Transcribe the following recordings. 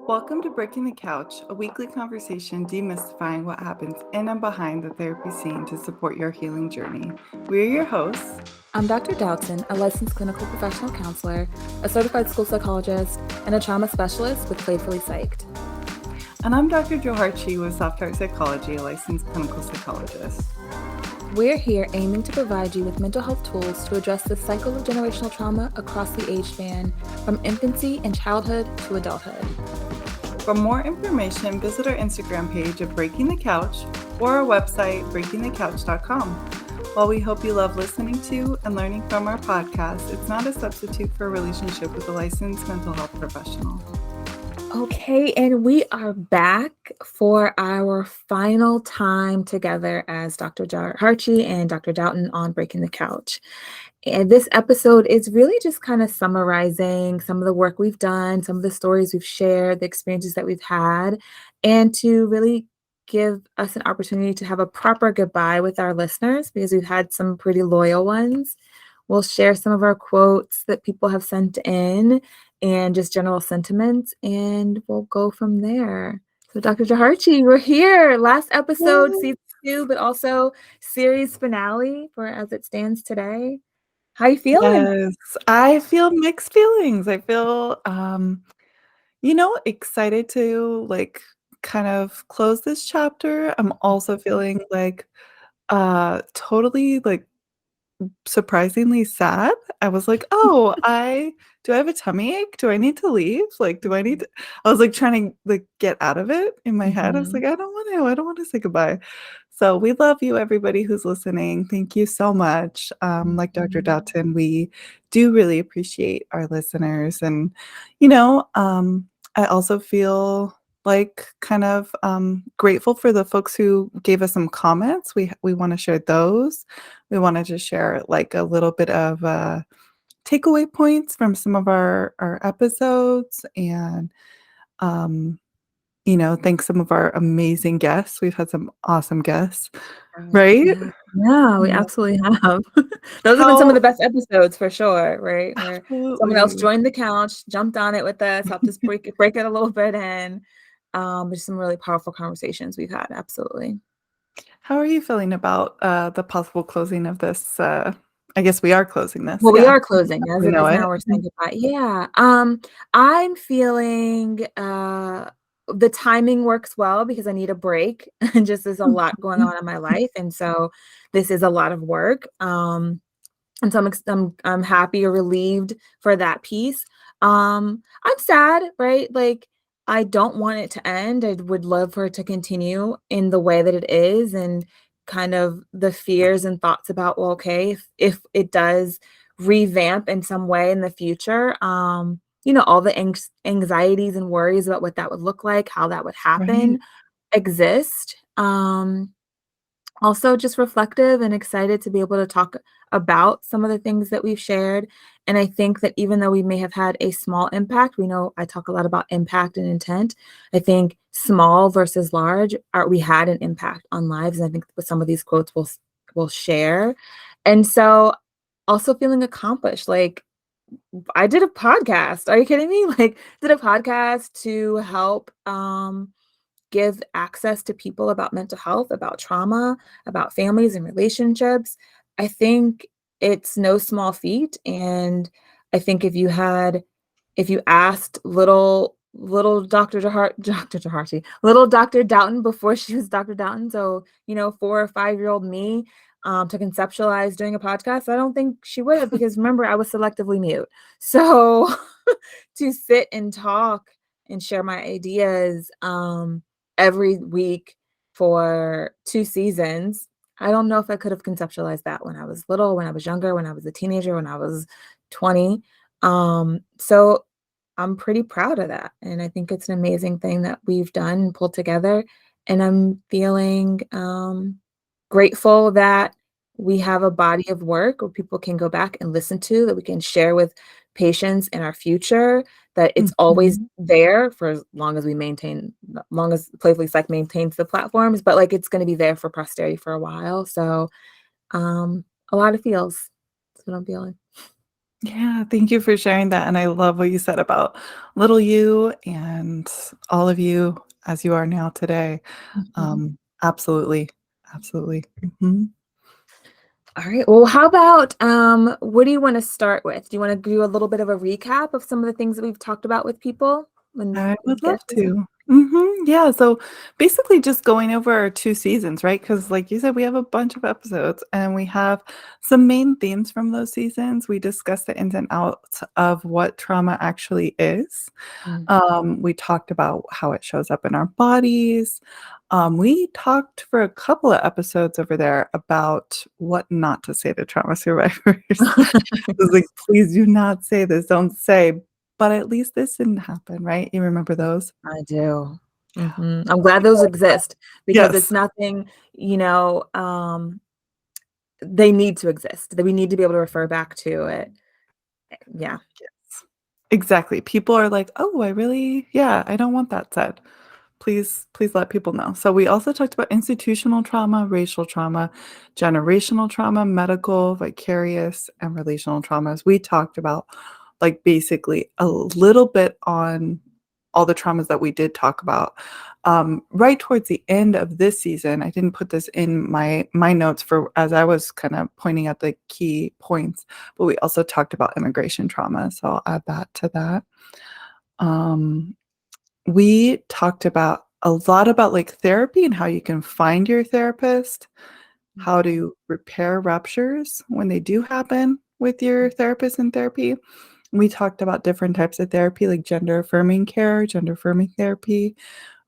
Welcome to Breaking the Couch, a weekly conversation demystifying what happens in and behind the therapy scene to support your healing journey. We're your hosts. I'm Dr. Doughton, a licensed clinical professional counselor, a certified school psychologist, and a trauma specialist with Playfully Psyched. And I'm Dr. Joharchi with Soft Art Psychology, a licensed clinical psychologist. We're here aiming to provide you with mental health tools to address the cycle of generational trauma across the age span, from infancy and childhood to adulthood. For more information, visit our Instagram page at Breaking the Couch or our website, breakingthecouch.com. While we hope you love listening to and learning from our podcast, it's not a substitute for a relationship with a licensed mental health professional. Okay, and we are back for our final time together as Dr. Joharchi and Dr. Doughton on Breaking the Couch. And this episode is really just kind of summarizing some of the work we've done, some of the stories we've shared, the experiences that we've had, and to really give us an opportunity to have a proper goodbye with our listeners because we've had some pretty loyal ones. We'll share some of our quotes that people have sent in and just general sentiments, and we'll go from there. So Dr. Joharchi, we're here. Last episode, season 2, but also series finale for as it stands today. How you feeling? Yes, I feel mixed feelings. I feel, excited to kind of close this chapter. I'm also feeling totally surprisingly sad. I was like, "Oh, do I have a tummy ache? Do I need to leave? Do I need to?" I was trying to get out of it in my head. I was like, "I don't want to say goodbye." So we love you, everybody who's listening. Thank you so much. Like Dr. Doughton, we do really appreciate our listeners, and I also feel kind of grateful for the folks who gave us some comments. We want to share those. We wanted to share a little bit of takeaway points from some of our episodes, and thank some of our amazing guests. We've had some awesome guests, right? Yeah, we Yeah. absolutely have. Those have been some of How the best episodes for sure, right? Where someone else absolutely. joined the couch, jumped on it with us, helped us break it a little bit in. Just some really powerful conversations we've had. Absolutely. How are you feeling about the possible closing of this? I guess we are closing this. Well, we Yeah, are closing as we it know is it. now. We're saying goodbye. Yeah. I'm feeling the timing works well because I need a break and just there's a lot going on in my life. And so this is a lot of work. And so I'm happy or relieved for that piece. I'm sad, right? Like I don't want it to end. I would love for it to continue in the way that it is, and kind of the fears and thoughts about, well, okay, if it does revamp in some way in the future, all the anxieties and worries about what that would look like, how that would Right. happen exist. Also just reflective and excited to be able to talk about some of the things that we've shared. And I think that even though we may have had a small impact, we know I talk a lot about impact and intent. I think small versus large, we had an impact on lives. And I think with some of these quotes we'll share. And so also feeling accomplished. Like I did a podcast. Are you kidding me? Like did a podcast to help give access to people about mental health, about trauma, about families and relationships. I think it's no small feat. And I think if you asked little Dr. Joharchi, little Dr. Doughton before she was Dr. Doughton, so 4 or 5-year-old me, to conceptualize doing a podcast, I don't think she would have, because remember, I was selectively mute. So to sit and talk and share my ideas every week for 2 seasons, I don't know if I could have conceptualized that when I was little, when I was younger, when I was a teenager, when I was 20. So I'm pretty proud of that. And I think it's an amazing thing that we've done and pulled together. And I'm feeling grateful that we have a body of work where people can go back and listen to, that we can share with patients in our future, that it's always Mhm. there for as long as long as Playfully Psych maintains the platforms, but like it's going to be there for posterity for a while. So a lot of feels. That's what I'm feeling. Yeah, thank you for sharing that, and I love what you said about little you and all of you as you are now today. Mhm. Absolutely, absolutely. Mhm. All right. Well, how about what do you want to start with? Do you want to do a little bit of a recap of some of the things that we've talked about with people when I would love guests? to. Yeah, so basically just going over our 2 seasons, right? Because, like you said, we have a bunch of episodes, and we have some main themes from those seasons. We discussed the ins and outs of what trauma actually is. Mm. We talked about how it shows up in our bodies. We talked for a couple of episodes over there about what not to say to trauma survivors. It was like, "Please do not say this, don't say," but at least this didn't happen, right? You remember those? I do. Yeah. I'm glad People those are like, "Oh." exist because it's Yes. nothing, they need to exist. That we need to be able to refer back to it. Yeah. Yes. Exactly. People are like, "Oh, I really yeah, I don't want that said. Please let people know." So we also talked about institutional trauma, racial trauma, generational trauma, medical, vicarious, and relational traumas. We talked about, like, basically a little bit on all the traumas that we did talk about. Right towards the end of this season, I didn't put this in my notes for as I was kind of pointing out the key points, but we also talked about immigration trauma, so I'll add that to that. Um, we talked about a lot about, like, therapy and how you can find your therapist, how Mhm. to repair ruptures when they do happen with your therapist in therapy. We talked about different types of therapy, like gender affirming care, gender affirming therapy.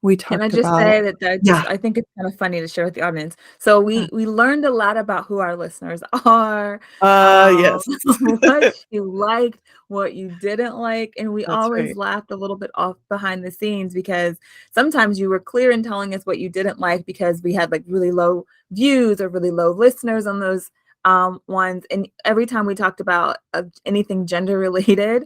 We Can I talked just about say that yeah, I think it's kind of funny to share with the audience. So uh, we learned a lot about who our listeners are, yes. what you liked, what you didn't like, and we That's always right. laughed a little bit off behind the scenes because sometimes you were clear in telling us what you didn't like because we had like really low views or really low listeners on those ones. And every time we talked about anything gender related,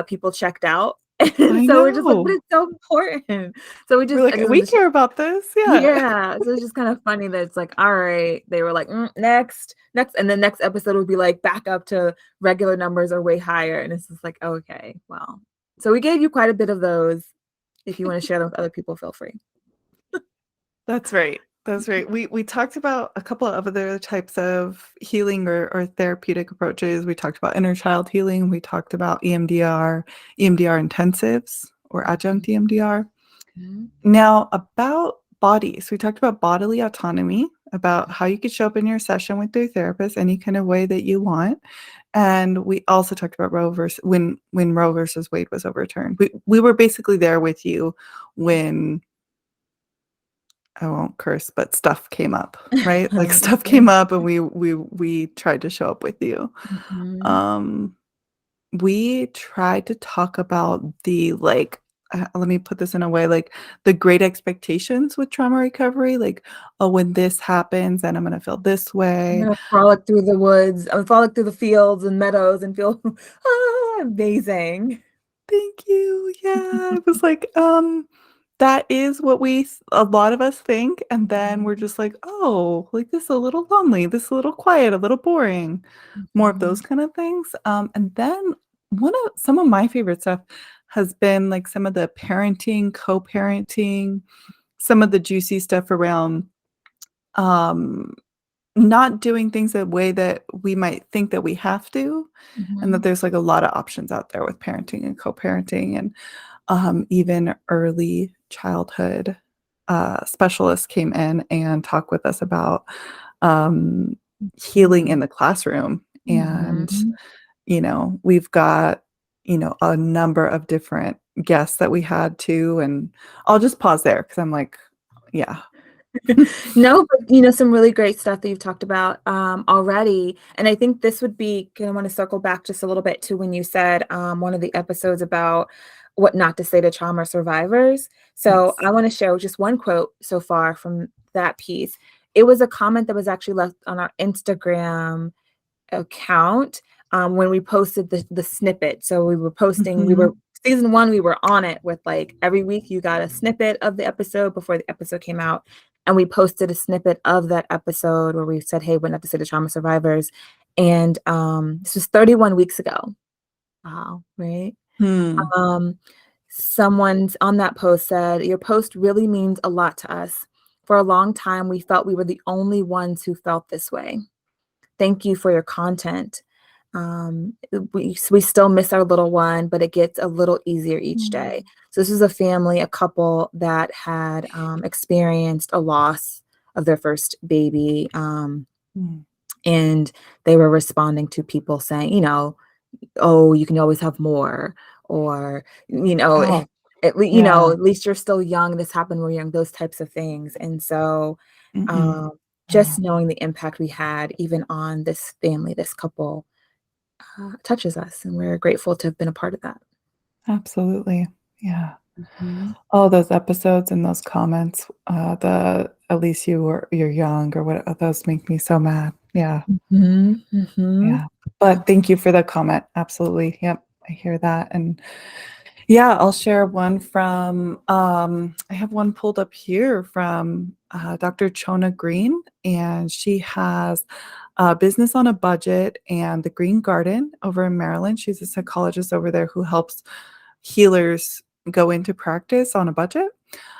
people checked out. And I so we're just like, but know. it's so important. So We're I like, just "We wanted to care about this." Yeah. yeah, so it's just kind of funny that it's like, all right, they were like, next, next, and the next episode would be like back up to regular numbers or way higher. And it's just like, okay, well. So we gave you quite a bit of those. If you want to share them with other people, feel free. That's right. That's right. We talked about a couple of other types of healing or therapeutic approaches. We talked about inner child healing. We talked about EMDR intensives or adjunct EMDR. Mhm. Now, about bodies, we talked about bodily autonomy, about how you could show up in your session with your therapist any kind of way that you want. And we also talked about Roe versus when Roe versus Wade was overturned. We were basically there with you when I won't curse, but stuff came up, right? Like, stuff came up and we tried to show up with you. Mhm. Um, we tried to talk about the, like, let me put this in a way, like, the great expectations with trauma recovery, like, "Oh, when this happens, then I'm gonna feel this I'm way." gonna frolic through the woods, frolic through the fields and meadows and feel amazing. Thank you. Yeah, it was like, that is what a lot of us think, and then we're Mhm. just like, "Oh, like, this is a little lonely, this is a little quiet, a little boring." More of those Mhm. kind of things, and then some of my favorite stuff has been, like, some of the parenting, co-parenting, some of the juicy stuff around, um, not doing things the way that we might think that we have to, and that Mhm. there's, like, a lot of options out there with parenting and co-parenting and even early childhood specialists came in and talked with us about um, healing in Mhm. the classroom. And, Mhm. we've got, a number of different guests that we had too. And I'll just pause there because I'm like, yeah. No, but, some really great stuff that you've talked about, already, and I think this would be kinda wanna circle back just a little bit to when you said, one of the episodes about what not to say to trauma survivors. So, Yes. I wanna share just one quote so far from that piece. It was a comment that was actually left on our Instagram account, when we posted the snippet. So we Mhm. were season 1, we were on it with, like, every week you got a snippet of the episode before the episode came out, and we posted a snippet of that episode where we said, "Hey, what not to say to trauma survivors," and, this was 31 weeks ago. Wow, right? Hmm. Um, Someone's on that post said, "Your post really means a lot to us. For a long time, we felt we were the only ones who felt this way. Thank you for your content. We still miss our little one, but it gets a little easier each day." Mm. So this is a family, a couple that had experienced a loss of their first baby, Mm. and they were responding to people saying, "Oh, you can always have more," or, Wow. at Yeah. least you're still young, this happened when we're young, those types of things, and so, Mm-mm. um, Yeah. just knowing the impact we had even on this family, this couple, touches us, and we're grateful to have been a part of that. Absolutely. Yeah. Mhm. Oh, those episodes and those comments, the "At least you're young," or what those make me so mad. Yeah. Mhm, mhm. Yeah. But thank you for the comment. Absolutely. Yep. I hear that. And yeah, I'll share one from, I have one pulled up here from Dr. Chona Green, and she has a business on a budget and the Green Garden over in Maryland. She's a psychologist over there who helps healers go into practice on a budget.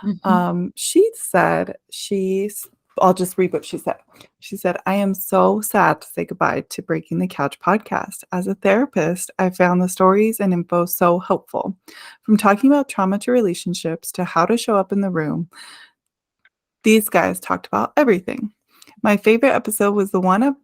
Mhm, She said she's I'll just read what she said. She said, "I am so sad to say goodbye to Breaking the Couch podcast. As a therapist, I found the stories and info so helpful. From talking about trauma to relationships to how to show up in the room, these guys talked about everything. My favorite episode was the one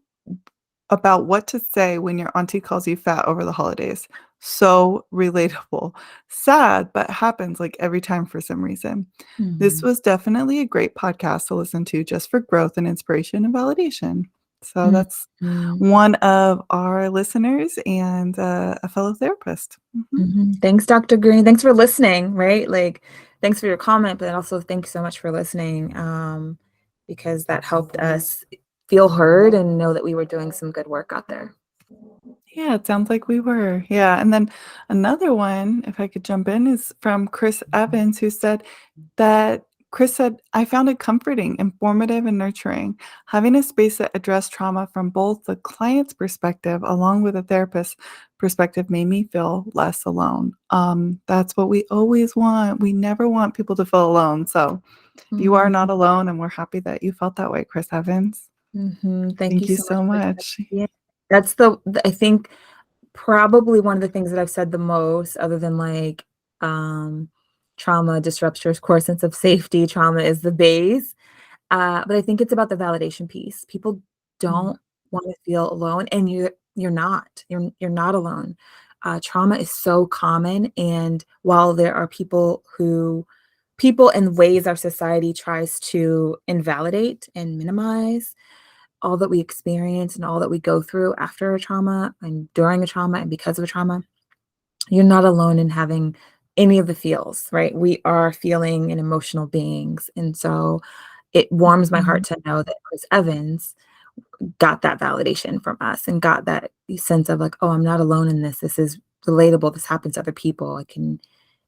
about what to say when your auntie calls you fat over the holidays. So relatable. Sad, but happens like every time for some reason. This mhm, was definitely a great podcast to listen to just for growth and inspiration and validation." So that's mhm. one of our listeners and a fellow therapist. Mhm. Mhm. Thanks, Dr. Green. Thanks for listening, right? Like, thanks for your comment, but also thank you so much for listening, because that helped us feel heard and know that we were doing some good work out there. Yeah, it sounds like we were. Yeah. And then another one, if I could jump in, is from Chris Evans, who said that Chris said, "I found it comforting, informative, and nurturing. Having a space that addressed trauma from both the client's perspective along with a therapist's perspective made me feel less alone." That's what we always want. We never want people to feel alone. So you are Mhm, not alone, and we're happy that you felt that way, Chris Evans. mhm. Thank you Thank you so much so for much. sharing. Yeah. That's I think probably one of the things that I've said the most other than, like, um, trauma disrupts your core sense of safety, trauma is the base. But I think it's about the validation piece. People Mm, don't wanna feel alone, and you're not. You're not alone. Trauma is so common, and while there are people and ways our society tries to invalidate and minimize all that we experience and all that we go through after a trauma and during a trauma and because of a trauma, you're not alone in having any of the feels, right? We are feeling and emotional beings, and so it warms my heart mhm. to know that Chris Evans got that validation from us and got that sense of like, "Oh, I'm not alone in this. This is relatable. This happens to other people.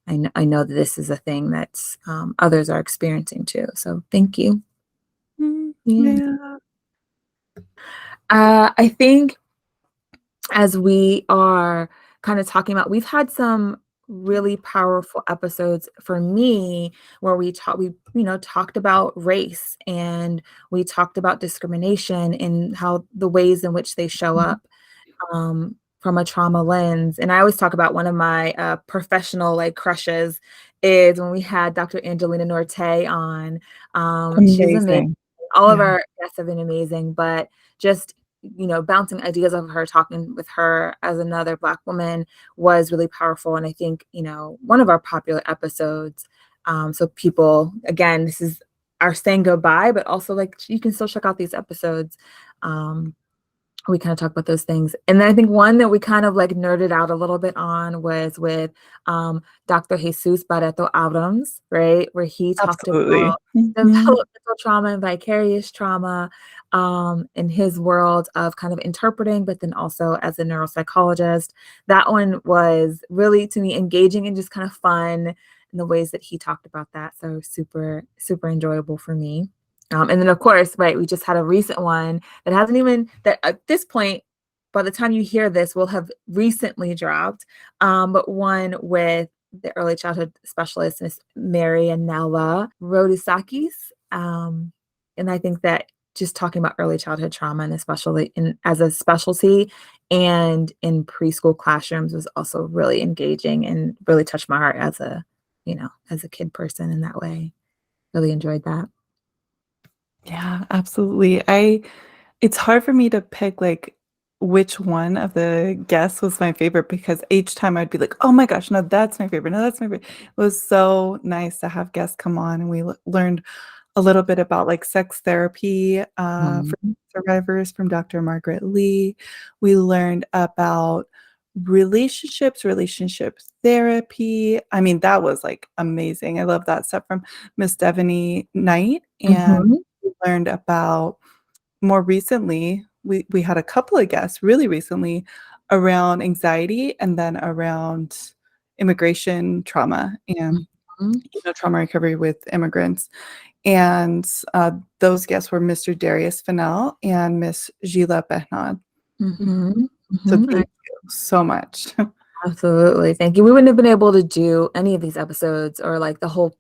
I know that this is a thing that's, others are experiencing too." So thank you. Mm, Yeah. yeah. I think as we are kind of talking about, we've had some really powerful episodes for me where we talked about race, and we talked about discrimination and how the ways in which they show Mhm. up, from a trauma lens. And I always talk about one of my professional like crushes is when we had Dr. Angelina Norte on. She's amazing. Amazing. All of Yeah. our guests have been amazing, but just bouncing ideas off of her, talking with her as another Black woman was really powerful. And I think one of our popular episodes. So people, again, this is our saying goodbye, but also like you can still check out these episodes. Um, we kind of talk about those things. And then I think one that we kind of like nerded out a little bit on was with Dr. Jesus Barreto Abrams, right? Where he talked Absolutely. about Mhm. developmental trauma and vicarious trauma, in his world of kind of interpreting, but then also as a neuropsychologist. That one was really, to me, engaging and just kind of fun in the ways that he talked about that. So super, super enjoyable for me. And then, of course, right, we just had a recent one that hasn't even that at this point, by the time you hear this, will have recently dropped. But one with the early childhood specialist, Miss Marianella Rodusakis. And I think that just talking about early childhood trauma, and especially in as a specialty and in preschool classrooms, was also really engaging and really touched my heart as a, as a kid person in that way. Really enjoyed that. Yeah, absolutely. It's hard for me to pick, like, which one of the guests was my favorite because each time I'd be like, "Oh my gosh, no, that's my favorite. No, that's my favorite." It was so nice to have guests come on, and we learned a little bit about, like, sex therapy, for Mhm. survivors from Dr. Margaret Lee. We learned about relationship therapy. I mean, that was, like, amazing. I love that stuff from Miss Devaney Knight, and Mhm. we learned about more recently, we had a couple of guests really recently around anxiety and then around immigration trauma and, Mhm. trauma recovery with immigrants. And, those guests were Mr. Darius Fennell and Miss Gila Behnad. Mhm. So Mhm. thank you so much. Absolutely. Thank you. We wouldn't have been able to do any of these episodes or like the whole,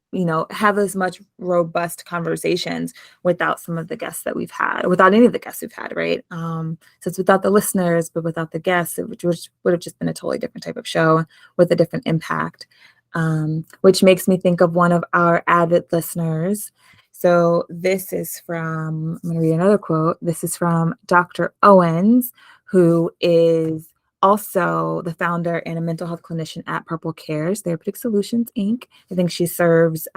have as much robust conversations without some of the guests that we've had, without any of the guests we've had, right? So it's without the listeners, but without the guests, which would have just been a totally different type of show with a different impact. Which makes me think of one of our avid listeners. So this is from, I'm going to read another quote. This is from Dr. Owens, who is also the founder and a mental health clinician at Purple Cares Therapeutic Solutions, Inc. I think she serves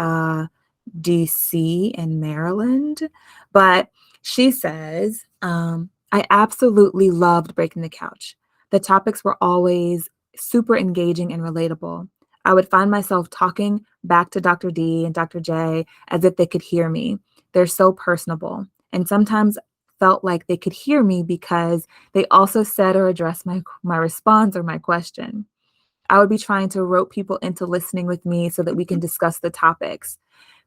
DC and Maryland. But she says, I absolutely loved Breaking the Couch. The topics were always super engaging and relatable. I would find myself talking back to Dr. D and Dr. J as if they could hear me. They're so personable, and sometimes felt like they could hear me because they also said or addressed my response or my question. I would be trying to rope people into listening with me so that we can discuss the topics.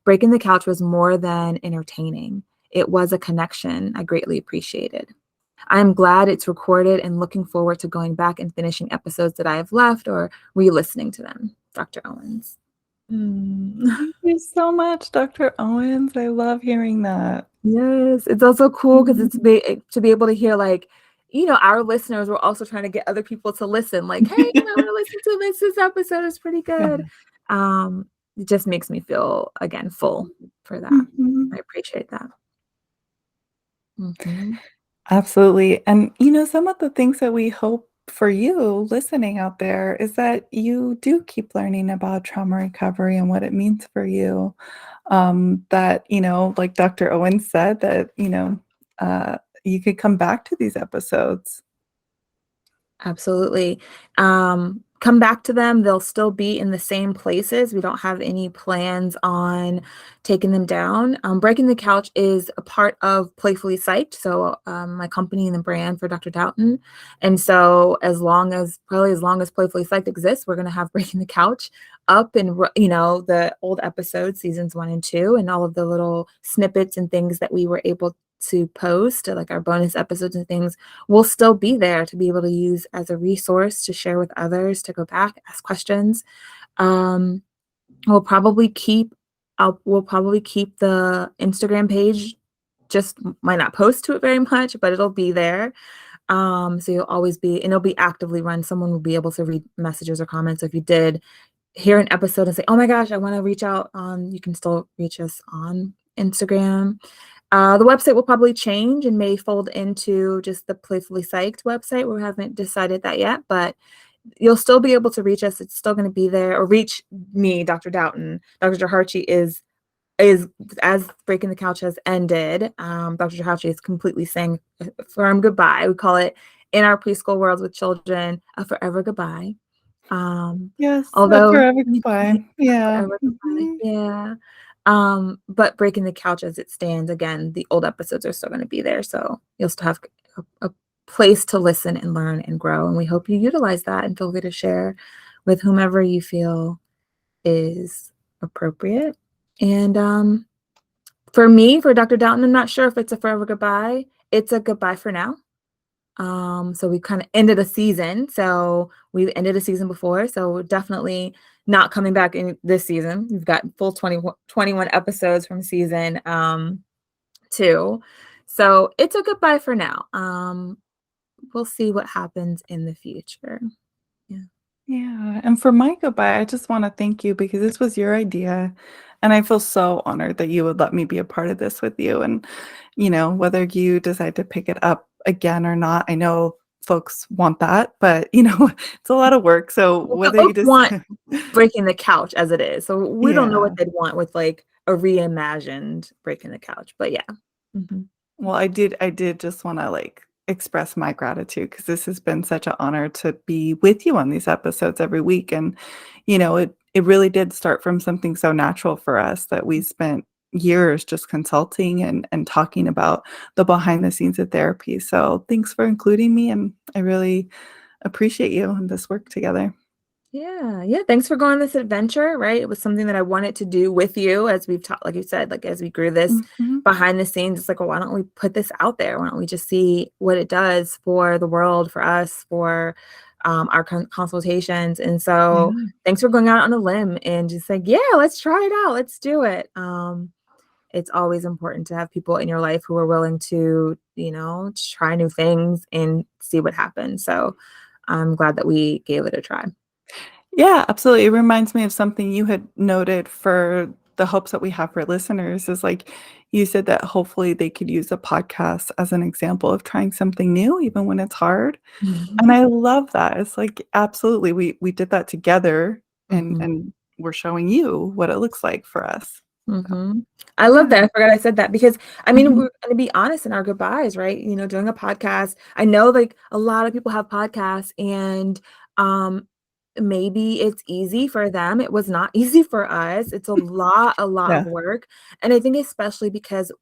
Breaking the Couch was more than entertaining. It was a connection I greatly appreciated. I'm glad it's recorded and looking forward to going back and finishing episodes that I have left or re-listening to them. Dr. Owens. Mm. Thank you so much, Dr. Owens. I love hearing that. Yes, it's also cool because Mhm. to be able to hear like, our listeners were also trying to get other people to listen. Like, hey, you might want to listen to this. This episode is pretty Yeah. good. Um, it just makes me feel again full for that. Mhm. I appreciate that. Mhm. Absolutely. And, some of the things that we hope for you listening out there is that you do keep learning about trauma recovery and what it means for you. That, like Dr. Owen said, that, you could come back to these episodes. Absolutely. Come back to them. They'll still be in the same places. We don't have any plans on taking them down. Breaking the Couch is a part of Playfully Psyched, so my company and the brand for Dr. Doughton. And so, probably as long as Playfully Psyched exists, we're going to have Breaking the Couch up, and the old episodes, seasons 1 and 2, and all of the little snippets and things that we were able to post, like our bonus episodes and things, will still be there to be able to use as a resource to share with others, to go back, ask questions. Um, we'll probably keep we'll probably keep the Instagram page, just might not post to it very much, but it'll be there. So you'll always be, and it'll be actively run. Someone will be able to read messages or comments. So if you did hear an episode and say, "Oh my gosh, I want to reach out," you can still reach us on Instagram. The website will probably change and may fold into just the Playfully Psyched website. We haven't decided that yet, but you'll still be able to reach us. It's still going to be there, or reach me, Dr. Doughton. Dr. Joharchi is as Breaking the Couch has ended. Dr. Joharchi is completely saying a firm goodbye. We call it in our preschool worlds with children a forever goodbye. Um, Yes, a although forever goodbye. Yeah. forever goodbye, Mhm. yeah. But Breaking the Couch as it stands, again, the old episodes are still gonna be there, so you'll still have a place to listen and learn and grow, and we hope you utilize that and feel free to share with whomever you feel is appropriate. And, for me, for Dr. Downton, I'm not sure if it's a forever goodbye. It's a goodbye for now. So we kind of ended a season. So we ended a season before. So we're definitely not coming back in this season. We've got full 21 episodes from season 2. So it's a goodbye for now. We'll see what happens in the future. Yeah. Yeah, and for my goodbye, I just wanna thank you because this was your idea, and I feel so honored that you would let me be a part of this with you, and, whether you decide to pick it up again or not, I know folks want that, but, it's a lot of work, so Well, the whether you folks just want breaking the couch as it is. So we don't know what Yeah. they'd want with like a reimagined breaking the couch. But yeah. Mhm. Well, I did just wanna, express my gratitude because this has been such an honor to be with you on these episodes every week, and, it really did start from something so natural for us that we spent years just consulting and talking about the behind the scenes of therapy, so thanks for including me, and I really appreciate you and this work together. Yeah, yeah, thanks for going on this adventure, right? It was something that I wanted to do with you as we've talked, like you said, like as we grew this Mhm. behind the scenes, it's like, well, why don't we put this out there? Why don't we just see what it does for the world, for us, for our consultations? And so Yeah. thanks for going out on a limb and just like, yeah, let's try it out. Let's do it. It's always important to have people in your life who are willing to, try new things and see what happens. So I'm glad that we gave it a try. Yeah, absolutely. It reminds me of something you had noted for the hopes that we have for listeners is like you said that hopefully they could use a podcast as an example of trying something new even when it's hard. And I love that. It's like absolutely we did that together and Mhm, and we're showing you what it looks like for us. So, mhm. I love yeah. that, I forgot I said that because, I mean, Mhm. we're gonna be honest in our goodbyes, right? Doing a podcast. I know, like, a lot of people have podcasts and, um, maybe it's easy for them. It was not easy for us. It's a lot of Yeah, work, and I think especially because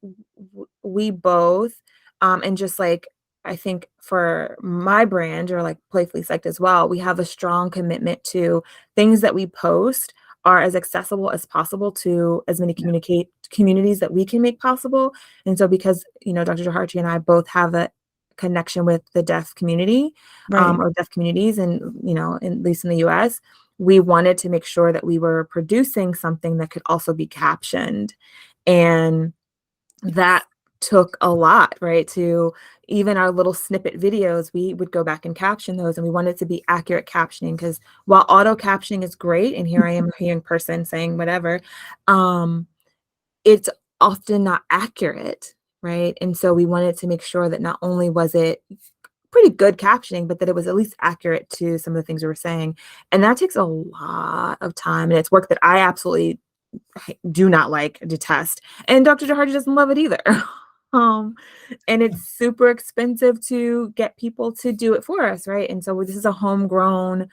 we both, and just, like, I think for my brand or, like, Playfully Psyched as well, we have a strong commitment to things that we post are as accessible as possible to as many yeah. communicate communities that we can make possible. And so because, Dr. Joharchi and I both have a connection with the deaf community, Right. or deaf communities and, at least in the US, we wanted to make sure that we were producing something that could also be captioned. And that Yes. took a lot, right? To even our little snippet videos, we would go back and caption those, and we wanted to be accurate captioning because while auto captioning is great, and here I am a young person saying whatever, um, it's often not accurate, right? And so we wanted to make sure that not only was it pretty good captioning, but that it was at least accurate to some of the things we were saying. And that takes a lot of time, and it's work that I absolutely do not like, detest. And Dr. Jahardi doesn't love it either. Um, and it's super expensive to get people to do it for us, right? And so this is a homegrown,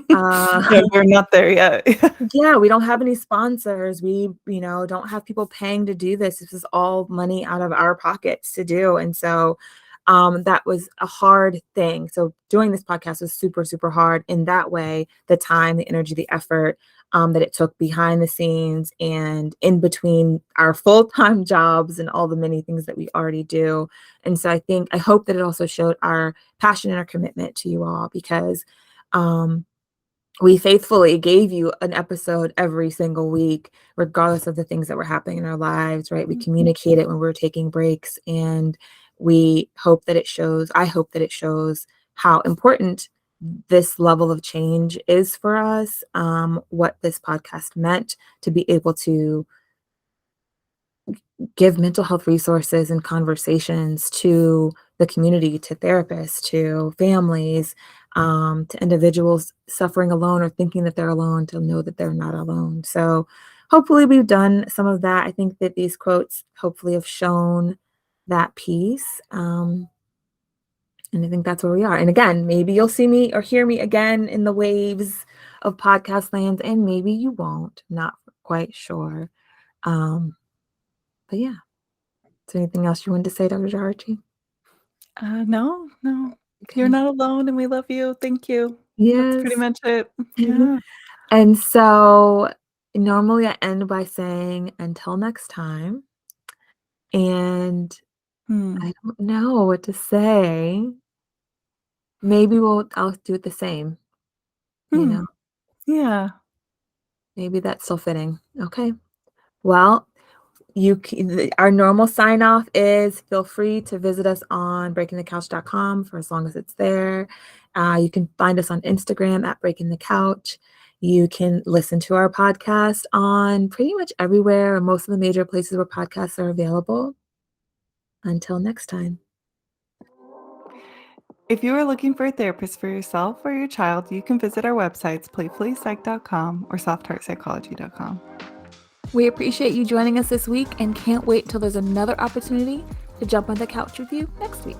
Yeah, we're not there yet. yeah, we don't have any sponsors. We, don't have people paying to do this. This is all money out of our pockets to do. And so that was a hard thing. So doing this podcast was super, super hard in that way. The time, the energy, the effort that it took behind the scenes and in between our full-time jobs and all the many things that we already do. And so I hope that it also showed our passion and our commitment to you all because um, we faithfully gave you an episode every single week, regardless of the things that were happening in our lives, right? We communicated when we were taking breaks, and I hope that it shows how important this level of change is for us, what this podcast meant to be able to give mental health resources and conversations to the community, to therapists, to families, to individuals suffering alone or thinking that they're alone, to know that they're not alone. So, hopefully, we've done some of that. I think that these quotes hopefully have shown that piece. And I think that's where we are. And again, maybe you'll see me or hear me again in the waves of podcast lands, and maybe you won't. Not quite sure. Um, but yeah. Is there anything else you wanted to say, Dr. Jarchi? No, no. You're Okay. not alone, and we love you. Thank you. That's pretty Yes. much it. Mhm. Yeah. And so normally I end by saying until next time. And Hmm. I don't know what to say. Maybe I'll do it the same, you Hmm. know? Yeah. Maybe that's so fitting. Okay. Well, our normal sign off is feel free to visit us on breakingthecouch.com for as long as it's there. You can find us on Instagram at Breaking the Couch. You can listen to our podcast on pretty much everywhere or most of the major places where podcasts are available. Until next time. If you are looking for a therapist for yourself or your child, you can visit our websites, playfullypsych.com or softheartpsychology.com. We appreciate you joining us this week and can't wait till there's another opportunity to jump on the couch with you next week.